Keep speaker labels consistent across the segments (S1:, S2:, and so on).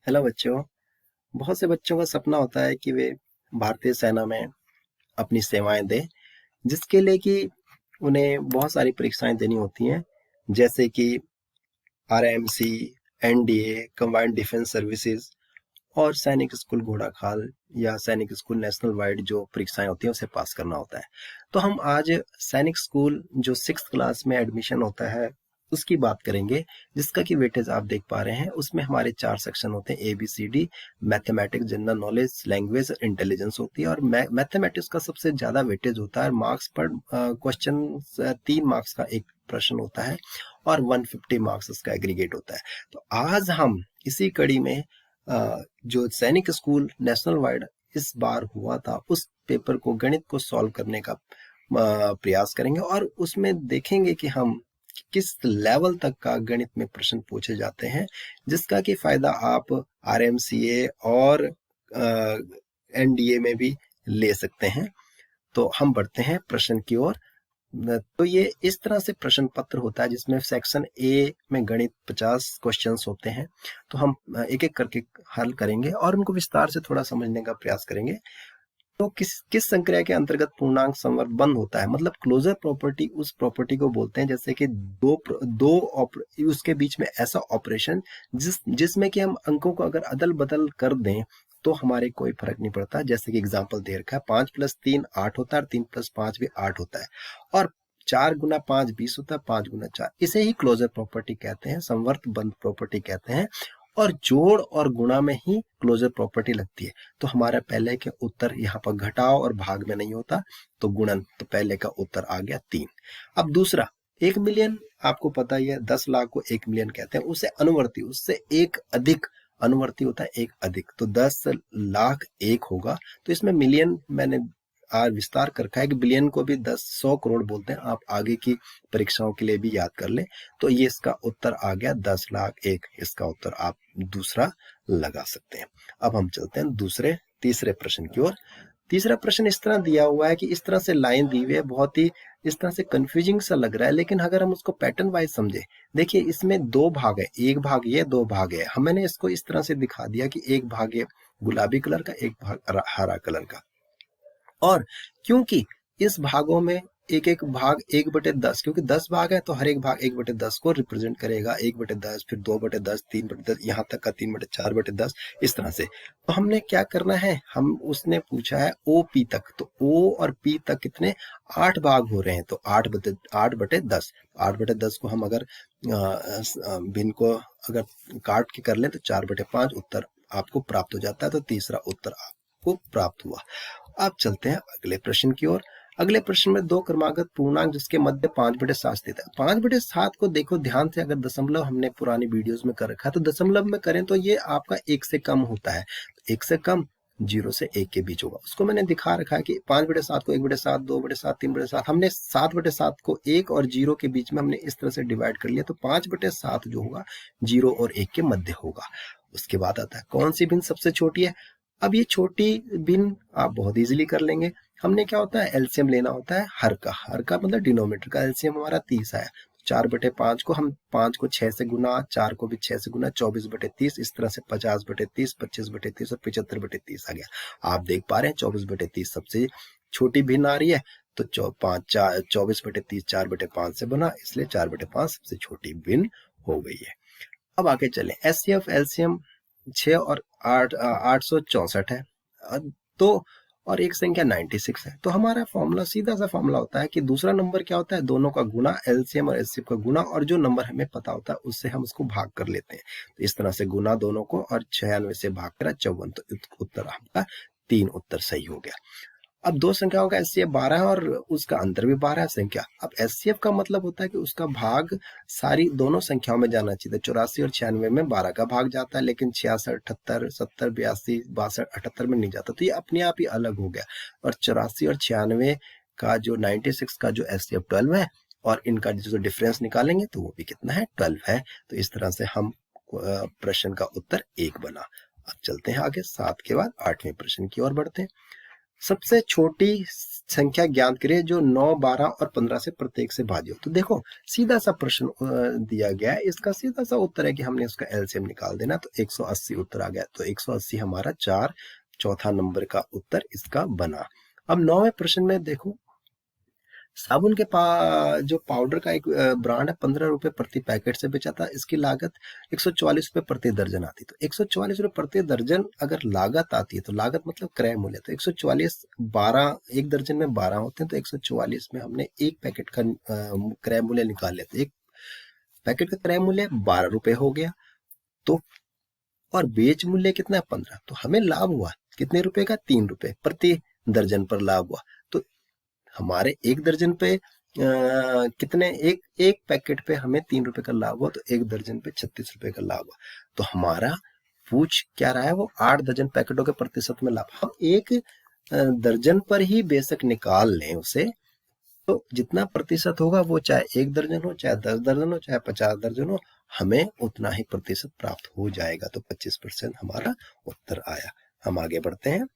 S1: Hello बच्चों। बहुत से बच्चों का सपना होता है कि वे भारतीय सेना में अपनी सेवाएं दें, जिसके लिए कि उन्हें बहुत सारी परीक्षाएं देनी होती हैं, जैसे कि RMC, NDA, combined defence services और सैनिक स्कूल घोड़ाखाल या सैनिक स्कूल नेशनल वाइड जो परीक्षाएं होती हैं उसे पास करना होता है। तो हम आज सैनिक स्कूल जो 6th क्लास में एडमिशन होता है उसकी बात करेंगे, जिसका कि वेटेज आप देख पा रहे हैं। उसमें हमारे 4 सेक्शन होते हैं, ABCD, mathematics, general knowledge, language, intelligence होती है। और मैथमेटिक्स का सबसे ज्यादा वेटेज होता है। मार्क्स पर क्वेश्चन 3 मार्क्स का एक प्रश्न होता है और 150 मार्क्स उसका एग्रीगेट होता है। तो आज हम इसी कड़ी में जो सैनिक स्कूल नेशनल वाइड इस बार हुआ था उस पेपर को, गणित को सॉल्व करने का प्रयास करेंगे और उसमें देखेंगे कि हम किस लेवल तक का गणित में प्रश्न पूछे जाते हैं, जिसका कि फायदा आप RMCA और NDA में भी ले सकते हैं। तो हम बढ़ते हैं प्रश्न की ओर। तो ये इस तरह से प्रश्न पत्र होता है, जिसमें सेक्शन ए में गणित 50 क्वेश्चंस होते हैं। तो हम एक एक करके हल करेंगे और उनको विस्तार से थोड़ा समझने का प्रयास करेंगे। तो किस किस संक्रिया के अंतर्गत पूर्णांक संवर्ग बंद होता है, मतलब क्लोजर प्रॉपर्टी उस प्रॉपर्टी को बोलते हैं जैसे कि उसके बीच में ऐसा ऑपरेशन जिसमें कि हम अंकों को अगर अदल बदल कर दें तो हमारे कोई फर्क नहीं पड़ता। जैसे कि एग्जाम्पल दे रखा है, 5+3 8 होता है और 3+5 भी 8 होता है और 4×5 20 होता है, 5×4। इसे ही क्लोजर प्रॉपर्टी कहते हैं, संवर्त बंद प्रॉपर्टी कहते हैं। और जोड़ और गुणा में ही क्लोजर प्रॉपर्टी लगती है। तो हमारा पहले के उत्तर यहाँ पर घटाव और भाग में नहीं होता, तो गुणन। तो पहले का उत्तर आ गया 3। अब दूसरा, 1 मिलियन आपको पता ही है, 10 लाख को 1 मिलियन कहते हैं। उसे अनुवर्ती, उससे एक अधिक अनुवर्ती होता है, एक अधिक। तो 10 लाख 1 होगा। तो इसमें मिलियन मैंने आज विस्तार कर रखा है कि बिलियन को भी 100 करोड़ बोलते हैं। आप आगे की परीक्षाओं के लिए भी याद कर लें। तो ये इसका उत्तर आ गया 10 लाख 1। इसका उत्तर आप दूसरा लगा सकते हैं। अब हम चलते हैं तीसरे प्रश्न की ओर। तीसरा प्रश्न इस तरह दिया हुआ है कि इस तरह से लाइन दी हुई है, बहुत ही इस तरह से कंफ्यूजिंग सा लग रहा है, लेकिन अगर हम उसको पैटर्न वाइज समझे, देखिए इसमें 2 भाग है, एक भाग ये, 2 भाग है। मैंने इसको इस तरह से दिखा दिया कि एक भाग है गुलाबी कलर का, एक भाग हरा कलर का। और क्योंकि इस भागों में एक एक भाग 1/10, क्योंकि 10 भाग है तो हर एक भाग 1/10 को रिप्रेजेंट करेगा। 1/10, फिर 2/10, 3/10, यहाँ तक का 3/4/10, इस तरह से। तो हमने क्या करना है, हम उसने पूछा है OP तक, तो O और P तक कितने 8 भाग हो रहे हैं। तो 8/10, 8/10 को हम अगर भिन्न को अगर काट के कर लें तो 4/5 उत्तर आपको प्राप्त हो जाता है। तो तीसरा उत्तर आपको प्राप्त हुआ। अब चलते हैं अगले प्रश्न की ओर। अगले प्रश्न में 2 क्रमागत पूर्णांक जिसके मध्य 5/7 स्थित है। 5/7 को देखो ध्यान से, अगर दशमलव हमने पुरानी वीडियोस में कर रखा है तो दशमलव में करें तो ये आपका 1 से कम होता है। 1 से कम 0 से 1 के बीच होगा। उसको मैंने दिखा रखा है कि 5/7 को 1/7, 2/7, 3/7, हमने 7/7 को 1 और 0 के बीच में हमने इस तरह से डिवाइड कर लिया। तो 5/7 जो होगा 0 और 1 के मध्य होगा। उसके बाद आता है कौन सी भिन्न सबसे छोटी है। अब ये छोटी भिन्न आप बहुत इजीली कर लेंगे। हमने क्या होता है, एलसीएम लेना होता है हर का मतलब डिनोमिनेटर का। एलसीएम हमारा 30 आया। 4/5 को हम 5 को 6 से गुना, 4 को भी 6 से गुना, 24/30, इस तरह से 50/30, 25/30 और 75/30 आ गया। आप देख पा रहे हैं 24/30 सबसे छोटी भिन्न आ रही है। तो 24/30 4/5 से बना, इसलिए 4/5 सबसे छोटी भिन्न हो गई है। अब आगे चले, एचसीएफ एलसीएम 6 और 864 है। तो और एक संख्या 96 है। तो हमारा फॉर्मूला सीधा सा फॉर्मूला होता है कि दूसरा नंबर क्या होता है, दोनों का गुना, एलसीएम और एचसीएफ का गुना, और जो नंबर हमें पता होता है उससे हम उसको भाग कर लेते हैं। तो इस तरह से गुना दोनों को और 96 से भाग करा 54। तो उत्तर आपका 3 उत्तर सही हो गया। अब 2 संख्याओं का एचसीएफ 12 है और उसका अंतर भी 12 है संख्या। अब एचसीएफ का मतलब होता है कि उसका भाग सारी दोनों संख्याओं में जाना चाहिए। 84 और 96 में 12 का भाग जाता है, लेकिन 66, 78, 70, 82, 62, 78 में नहीं जाता। तो ये अपने आप ही अलग हो गया। और 84 और 96 का जो 96 का जो एचसीएफ 12 है, और इनका जो डिफरेंस निकालेंगे तो वो भी कितना है, 12 है। तो इस तरह से हम प्रश्न का उत्तर 1 बना। अब चलते हैं आगे, 7 के बाद 8वें प्रश्न की ओर बढ़ते हैं। सबसे छोटी संख्या ज्ञात करिए जो 9, 12 और 15 से प्रत्येक से भाज्य हो। तो देखो सीधा सा प्रश्न दिया गया है, इसका सीधा सा उत्तर है कि हमने उसका एलसीएम निकाल देना, तो 180 उत्तर आ गया। तो 180 हमारा चौथा नंबर का उत्तर इसका बना। अब 9वें प्रश्न में देखो, साबुन के जो पाउडर का एक ब्रांड है 15 रुपए प्रति पैकेट से बेचा था, इसकी लागत 144 रुपए प्रति दर्जन आती। तो 144 रुपए प्रति दर्जन अगर लागत आती है तो लागत मतलब क्रय मूल्य, तो 144 12 एक दर्जन में 12 होते हैं, तो 144 में हमने एक पैकेट का क्रय मूल्य निकाल लिया। तो एक पैकेट का क्रय मूल्य 12 रुपए हो गया, तो और बेच मूल्य कितना है 15, तो हमें लाभ हुआ कितने रुपए का, 3 रुपए प्रति दर्जन पर लाभ हुआ। तो हमारे एक दर्जन पे कितने एक पैकेट पे हमें 3 रुपए का लाभ हुआ, तो एक दर्जन पे 36 रुपए का लाभ हुआ। तो हमारा पूछ क्या रहा है, वो 8 दर्जन पैकेटों के प्रतिशत में लाभ। हम एक दर्जन पर ही बेशक निकाल लें उसे, तो जितना प्रतिशत होगा वो चाहे 1 दर्जन हो, चाहे 10 दर्जन हो, चाहे 50 दर्जन हो, हमें उतना ही प्रतिशत प्राप्त हो जाएगा। तो 25% हमारा उत्तर आया। हम आगे बढ़ते हैं।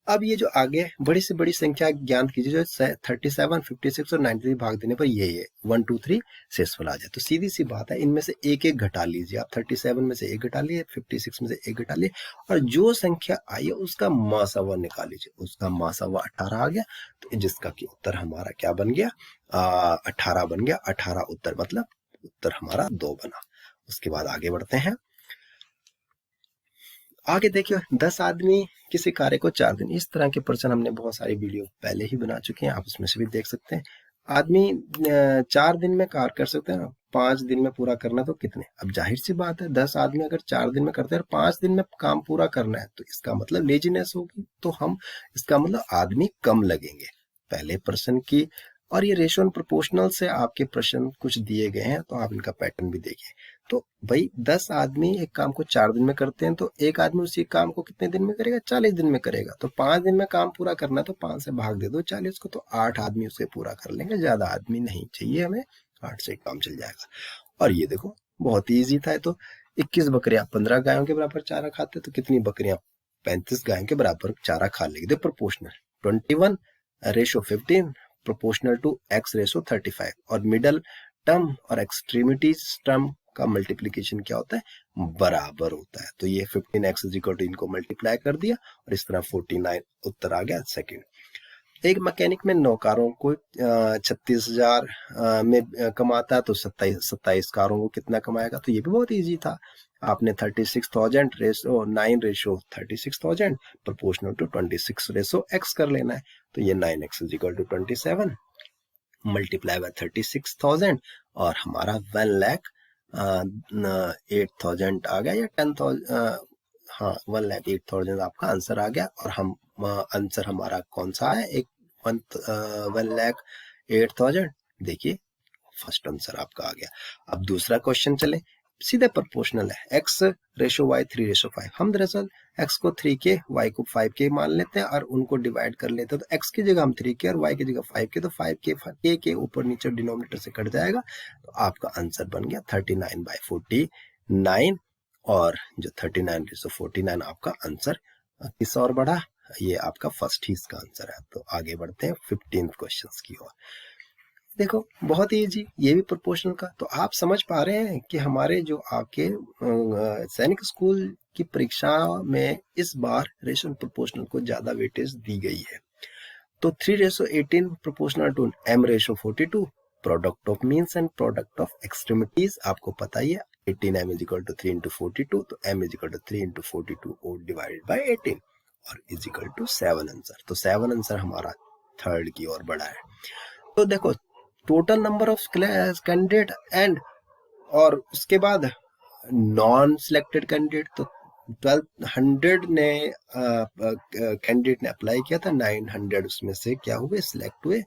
S1: अब ये जो आगे बड़ी से बड़ी संख्या ज्ञात कीजिए जो 37, 56 और 93 भाग देने पर ये 1, 2, 3 शेषफल आ जाए। तो सीधी सी बात है, इनमें से एक एक घटा लीजिए आप। 37 में से एक घटा लिए, 56 में से एक घटा लिए, और जो संख्या आई है उसका मासावा निकाल लीजिए। उसका मासावा 18 आ गया, तो जिसका कि उत्तर हमारा क्या बन गया, 18 बन गया। 18 उत्तर मतलब उत्तर हमारा 2 बना। उसके बाद आगे बढ़ते हैं। आगे देखिए, 10 आदमी किसी कार्य को 4 दिन, इस तरह के प्रश्न हमने बहुत सारी वीडियो पहले ही बना चुके हैं, आप उसमें से भी देख सकते हैं। आदमी 4 दिन में कार्य कर सकते हैं ना, 5 दिन में पूरा करना, तो कितने। अब जाहिर सी बात है, 10 आदमी अगर 4 दिन में करते हैं और 5 दिन में काम पूरा करना है, तो इसका मतलब लेजीनेस होगी, तो हम इसका मतलब आदमी कम लगेंगे पहले प्रश्न की। और ये रेशियो एंड प्रोपोर्शनल से आपके प्रश्न कुछ दिए गए हैं, तो आप इनका पैटर्न भी देखिए। तो भाई 10 आदमी एक काम को 4 दिन में करते हैं, तो एक आदमी उसी काम को कितने दिन में करेगा, 40 दिन में करेगा। तो 5 दिन में काम पूरा करना है, तो 5 से भाग दे दो 40 को, तो 8 आदमी उसे पूरा कर लेंगे, ज्यादा आदमी नहीं चाहिए हमें, 8 से काम चल जाएगा। और ये देखो बहुत ही ईजी था। तो 21 बकरियां 15 गायों के बराबर चारा खाते, तो कितनी बकरियां 35 गायों के बराबर चारा खा लेगी। Proportional 21 ratio 15 proportional to x ratio 35, और मिडल टर्म और एक्सट्रीमिटीज टर्म का मल्टीप्लीकेशन क्या होता है, बराबर होता है। तो ये 15x इनको मल्टीप्लाई कर दिया, और इस तरह 49 उत्तर आ गया सेकंड। एक मैकेनिक में 9 कारों को 36,000 में कमाता है, तो 27 कारों को कितना कमाएगा। तो ये भी बहुत इजी था। आपने 36,000 ratio 9 ratio 36,000 proportional to 26 ratio x कर लेना है। तो ये 9x 27 मल्टीप्लाई बाय 36,000, और हमारा 1,08,000 आ गया, या 10,000, हाँ 1,08,000 आपका आंसर आ गया। और हम आंसर हमारा कौन सा है, 1,08,000। देखिए फर्स्ट आंसर आपका आ गया। अब दूसरा क्वेश्चन चले, सीधे प्रोपोर्शनल है, x रेशो y 3 रेशो 5। हम दरअसल x को 3 के y को 5 के मान लेते हैं, और उनको डिवाइड कर लेते हैं। तो x की जगह हम 3 के और y की जगह 5 के, तो 5 के ऊपर नीचे डिनोमिनेटर से कट जाएगा। तो आपका आंसर बन गया 39/49, और जो 39/49 आपका आंसर किस और बढ़ा, ये आपका फर्स्ट ही इसका आंसर है। तो आगे बढ़ते हैं 15th क्वेश्चन की ओर। देखो बहुत इजी, ये भी प्रोपोर्शनल का। तो आप समझ पा रहे हैं कि हमारे जो आपके सैनिक स्कूल की परीक्षा में इस बार रेशो एंड प्रोपोर्शनल को ज्यादा वेटेज दी गई है। तो 3:18 proportional to m ratio 42, product of means and product of extremities आपको पता ही है। 18m = 3 × 42, तो m = 3 × 42 डिवाइडेड बाय 18, और = 7 आंसर। तो 7 आंसर हमारा थर्ड की ओर बढ़ा है। तो देखो total number of candidate and, और उसके बाद नॉन सिलेक्टेड कैंडिडेट। तो 1200 ने कैंडिडेट ने अप्लाई किया था, 900 उसमें से क्या हुए, सिलेक्ट हुए,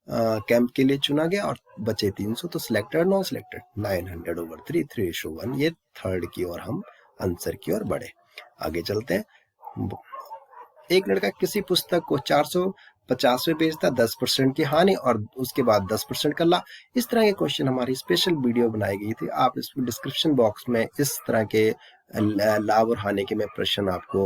S1: कैंप के लिए चुना गया, और बचे 300। तो सिलेक्टेड नॉन सिलेक्टेड 900/3 3:1। ये थर्ड की ओर हम आंसर की ओर बढ़े। आगे चलते हैं। एक लड़का किसी पुस्तक को 450 50वें बेचता 10% की हानि और उसके बाद 10% का लाभ। इस तरह के क्वेश्चन हमारी स्पेशल वीडियो बनाई गई थी। आप इस डिस्क्रिप्शन बॉक्स में इस तरह के लाभ और हानि के मैं प्रश्न आपको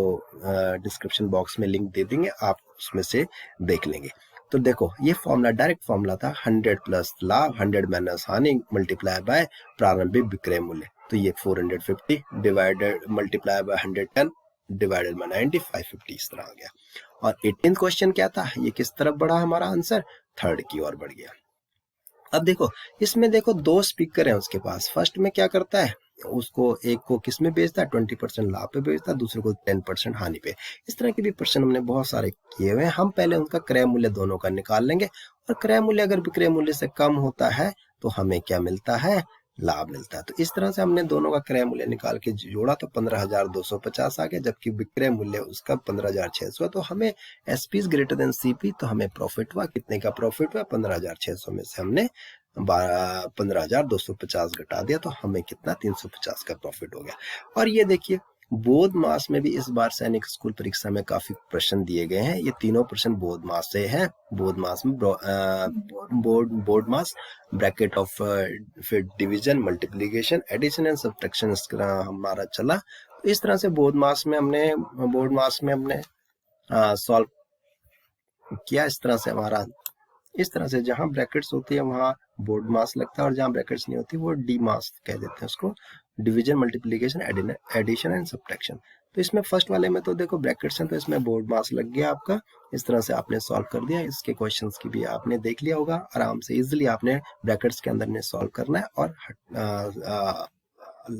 S1: डिस्क्रिप्शन बॉक्स में लिंक दे देंगे, आप उसमें से देख लेंगे। तो देखो ये फॉर्मूला डायरेक्ट फॉर्मूला था 100 प्लस लाभ 100 माइनस हानि मल्टीप्लाई बाय प्रारंभिक विक्रय मूल्य। तो ये 450 divided multiply by 110 divided by 90 550 इस तरह आ गया। और 18th क्वेश्चन क्या था, ये किस तरफ बढ़ा हमारा आंसर, थर्ड की ओर बढ़ गया। अब देखो इसमें देखो दो स्पीकर हैं उसके पास, फर्स्ट में क्या करता है उसको एक को किस में बेचता है 20% लाभ पे बेचता है, दूसरे को 10% हानि पे। इस तरह के भी प्रश्न हमने बहुत सारे किए हुए हैं। हम पहले उनका क्रय मूल्य दोनों का निकाल लेंगे और क्रय मूल्य अगर विक्रय मूल्य से कम होता है तो हमें क्या मिलता है, लाभ मिलता है। तो इस तरह से हमने दोनों का क्रय मूल्य निकाल के जोड़ा तो 15,250 आ गया, जबकि विक्रय मूल्य उसका 15,600। तो हमें SP is greater than CP, तो हमें प्रॉफिट हुआ, कितने का प्रॉफिट हुआ 15,600 में से हमने 15,250 घटा दिया तो हमें कितना 350 का प्रॉफिट हो गया। और ये देखिए बोध मास में भी इस बार सैनिक स्कूल परीक्षा में काफी प्रश्न दिए गए हैं। ये तीनों प्रश्न बोध मास से हैं। बोध मास में बोर्ड मास ब्रैकेट ऑफ फिर division multiplication addition and subtraction हमारा चला। तो इस तरह से बोर्ड मास में हमने सॉल्व किया। इस तरह से हमारा इस तरह से जहां ब्रैकेट्स होती है वहां बोर्ड मास लगता है और जहां ब्रैकेट्स नहीं होती वो डी मास कह देते हैं उसको, division multiplication addition and subtraction. तो इसमें फर्स्ट वाले में तो देखो ब्रैकेट्स हैं तो इसमें बोर्ड मास लग गया आपका। इस तरह से आपने सॉल्व कर दिया। इसके क्वेश्चंस की भी आपने देख लिया होगा आराम से, इजिली आपने ब्रैकेट्स के अंदर ने सॉल्व करना है और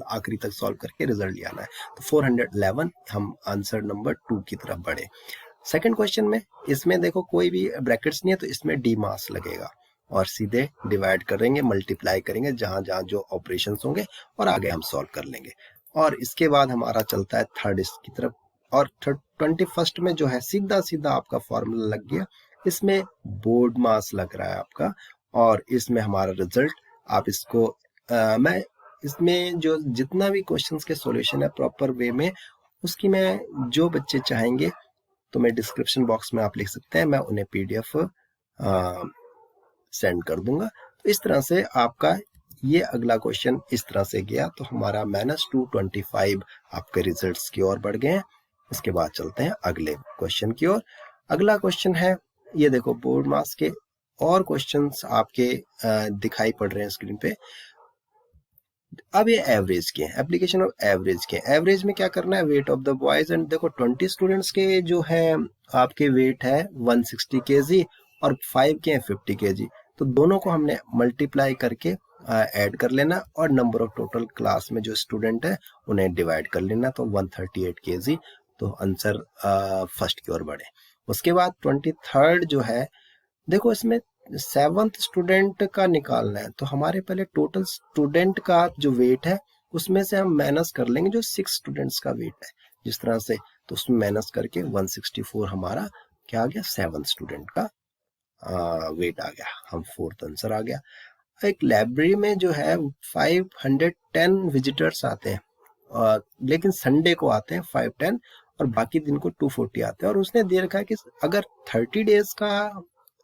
S1: आखिरी तक सॉल्व करके रिजल्ट ले आना है। तो 411 हम आंसर नंबर 2 की तरफ बढ़े। सेकंड क्वेश्चन में इसमें देखो कोई भी ब्रैकेट्स नहीं है तो इसमें डी मास लगेगा और सीधे डिवाइड करेंगे मल्टीप्लाई करेंगे जहां जहां जो ऑपरेशंस होंगे और आगे हम सॉल्व कर लेंगे। और इसके बाद हमारा चलता है थर्ड इसकी तरफ। और 21st में जो है सीधा सीधा आपका फॉर्मूला लग गया, इसमें बोर्ड मास लग रहा है आपका और इसमें हमारा रिजल्ट आप इसको मैं इसमें जो जितना भी क्वेश्चंस के सॉल्यूशन है प्रॉपर वे में उसकी मैं जो बच्चे चाहेंगे तो मैं डिस्क्रिप्शन बॉक्स में आप लिख सकते हैं, मैं उन्हें पीडीएफ सेंड कर दूंगा। तो इस तरह से आपका ये अगला क्वेश्चन इस तरह से गया तो हमारा -225 आपके रिजल्ट्स की ओर बढ़ गए हैं। इसके बाद चलते हैं अगले क्वेश्चन की ओर। अगला क्वेश्चन है ये देखो बोर्ड मास के और क्वेश्चंस आपके दिखाई पड़ रहे हैं स्क्रीन पे। अब ये एवरेज के एप्लीकेशन ऑफ एवरेज के, एवरेज में क्या करना है weight of the boys and देखो 20 स्टूडेंट्स के जो है आपके वेट है 160 kg और 5 के 50 kg। तो दोनों को हमने मल्टीप्लाई करके ऐड कर लेना और नंबर ऑफ टोटल क्लास में जो स्टूडेंट है उन्हें डिवाइड कर लेना तो 138 kg। तो आंसर फर्स्ट की ओर बढ़े। उसके बाद 23rd जो है देखो इसमें 7th स्टूडेंट का निकालना है तो हमारे पहले टोटल स्टूडेंट का जो वेट है उसमें से हम माइनस कर लेंगे जो 6 स्टूडेंट्स का वेट है जिस तरह से, तो उसमें माइनस करके 164 हमारा क्या आ गया 7th स्टूडेंट का वेट आ गया, हम 4th आंसर आ गया। एक लाइब्रेरी में जो है 510 विजिटर्स आते हैं लेकिन संडे को आते हैं 510 और बाकी दिन को 240 आते हैं और उसने दे रखा है कि अगर 30 डेज का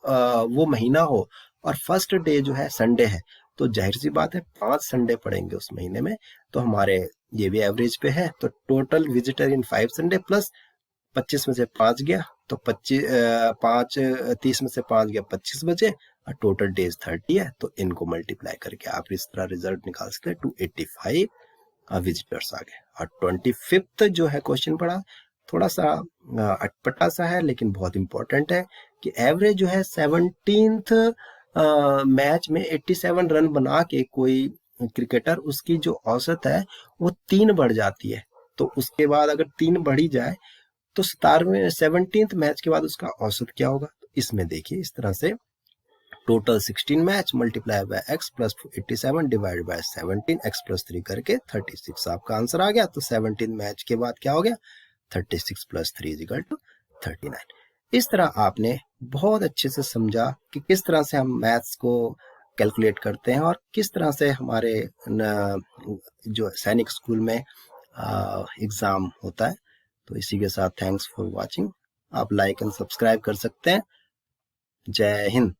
S1: वो महीना हो और फर्स्ट डे जो है संडे है तो जाहिर सी बात है 5 संडे पड़ेंगे उस महीने में। तो हमारे ये भी एवरेज पे है तो टोटल विजिटर इन 5 संडे प्लस 25 में से 5 गया तो 30 में से 5 गया 25 बचे और टोटल डेज 30 है तो इनको मल्टीप्लाई करके आप इस तरह रिजल्ट निकाल सकते हैं 285 विजिटर्स आ गए। और 25th जो है क्वेश्चन पड़ा थोड़ा सा अटपटा सा है लेकिन बहुत इंपॉर्टेंट है कि एवरेज जो है 17th मैच में 87 रन बना के कोई क्रिकेटर उसकी जो औसत है वो 3 बढ़ जाती है तो उसके बाद अगर 3 बढ़ी जाए तो 17th मैच के बाद उसका औसत क्या होगा। तो इसमें देखिए इस तरह से total 16 match multiply by x plus 87 divide by 17 x plus 3 करके 36 आपका आंसर आ गया। तो 17 मैच के बाद क्या हो गया 36 प्लस 3 इक्वल टू 39। इस तरह आपने बहुत अच्छे से समझा कि किस तरह से हम मैथ्स को कैलकुलेट करते हैं और किस तरह से हमारे जो सैनिक स्कूल में एग्ज़ाम होता है। तो इसी के साथ थैंक्स फॉर वाचिंग। आप लाइक एंड सब्सक्राइब कर सकते हैं। जय हिंद।